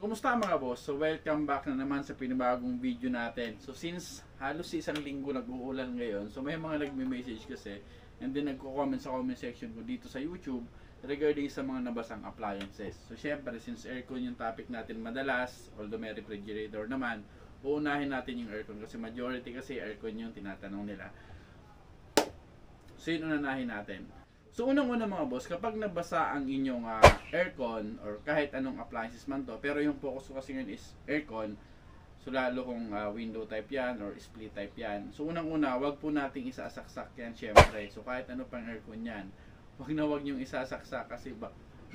Kumusta mga boss? So welcome back na naman sa pinabagong video natin. So since halos isang linggo nag-uulan ngayon, so may mga nagme-message kasi and then nagko-comment sa comment section ko dito sa YouTube regarding sa mga nabasang appliances. So syempre since aircon yung topic natin madalas, although may refrigerator naman, uunahin natin yung aircon kasi majority kasi aircon yung tinatanong nila. So yun unahin natin. So unang-una mga boss, kapag nabasa ang inyong aircon or kahit anong appliances man to, pero yung focus ko kasi ngayon is aircon, so lalo kung window type yan or split type yan. So unang-una, wag po nating isasaksak yan syempre. So kahit ano pang aircon yan, wag yung isasaksak kasi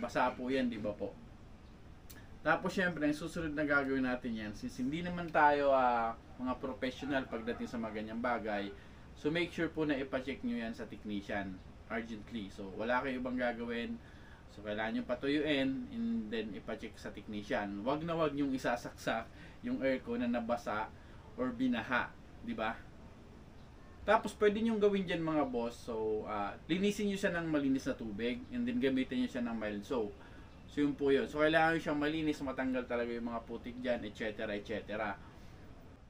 basa po yan, di ba po? Tapos syempre, ang susunod na gagawin natin yan, since hindi naman tayo mga professional pagdating sa mga ganyang bagay, so make sure po na ipacheck nyo yan sa technician urgently. So wala kayo ibang gagawin, so kailangan nyo patuyuin and then ipacheck sa technician. Wag yung isasaksak yung aircon na nabasa or binaha, di ba? Tapos pwede nyo gawin dyan mga boss, so linisin nyo siya ng malinis na tubig and then gamitin nyo siya ng mild soap. So yun po yun. So kailangan nyo siyang malinis, matanggal talaga yung mga putik dyan, etc. etc.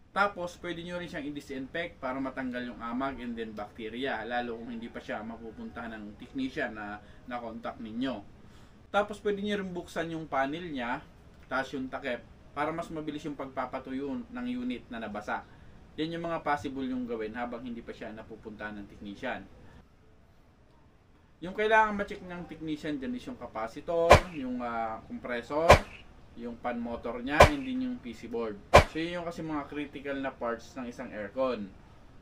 Tapos, pwede nyo rin siyang i-disinfect para matanggal yung amag and then bacteria, lalo kung hindi pa siya mapupuntahan ng technician na contact ninyo. Tapos, pwede nyo rin buksan yung panel niya, tapos yung takip, para mas mabilis yung pagpapatuyo ng unit na nabasa. Yan yung mga possible yung gawin habang hindi pa siya napupuntahan ng technician. Yung kailangan ma-check ng technician dyan is yung capacitor, yung compressor, yung fan motor niya, hindi yung PC board. So yun yung kasi mga critical na parts ng isang aircon.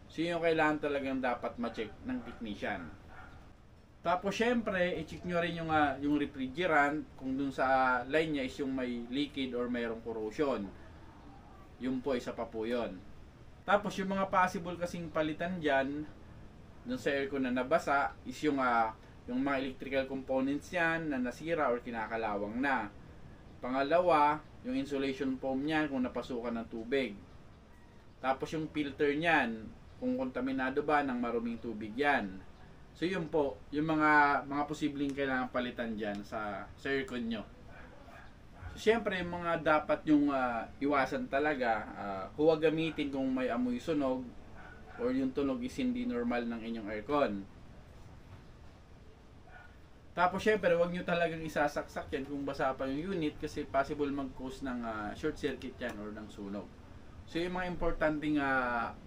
So yun yung kailangan talagang dapat ma-check ng technician. Tapos syempre, i-check nyo rin yung refrigerant kung dun sa line niya is yung may leakage or mayroong corrosion. Yun po, isa pa po yun. Tapos yung mga possible kasing palitan dyan, dun sa aircon na nabasa, is yung mga electrical components yan na nasira or kinakalawang na. Pangalawa, yung insulation foam niyan kung napasukan ng tubig. Tapos yung filter niyan, kung kontaminado ba ng maruming tubig yan. So yun po, yung mga posibleng kailangan palitan diyan sa aircon nyo. So syempre, yung mga dapat yung iwasan talaga, huwag gamitin kung may amoy sunog or yung tunog is hindi normal ng inyong aircon. Tapos syempre, huwag nyo talagang isasaksak yan kung basa pa yung unit kasi possible mag-cause ng short circuit yan or ng sunog. So yung mga importanteng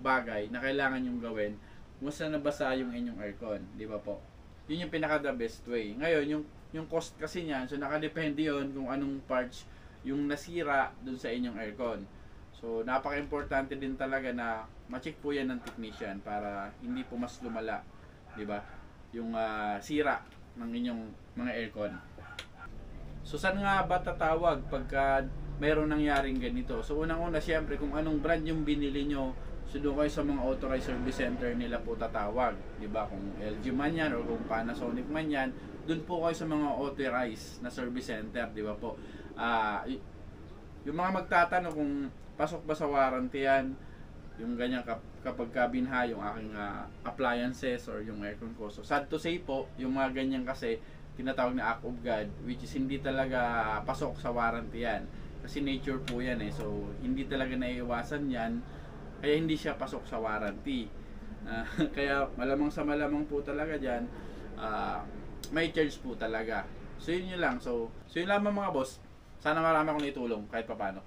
bagay na kailangan yung gawin once na nabasa yung inyong aircon, di ba po? Yun yung pinaka the best way. Ngayon, yung cost kasi niyan, so nakadepende yun kung anong parts yung nasira dun sa inyong aircon. So napaka-importante din talaga na ma-check po yan ng technician para hindi po mas lumala, di ba? Yung sira ng inyong mga aircon. So saan nga ba tatawag pagka mayroong nangyaring ganito? So unang-una syempre kung anong brand yung binili nyo, so doon kayo sa mga authorized service center nila po tatawag, di ba? Kung LG man yan or kung Panasonic man yan, doon po kayo sa mga authorized na service center, di ba po? Yung mga magtatanong kung pasok ba sa warranty yan, yung ganyan kapag binha yung aking appliances or yung aircon ko. So sad to say po, yung mga ganyan kasi tinatawag na act of God, which is hindi talaga pasok sa warranty yan. Kasi nature po yan eh. So hindi talaga naiiwasan yan, kaya hindi siya pasok sa warranty. Kaya malamang sa malamang po talaga dyan, may charge po talaga. So yun lang. So yun lamang mga boss. Sana marami akong itulong kahit papano.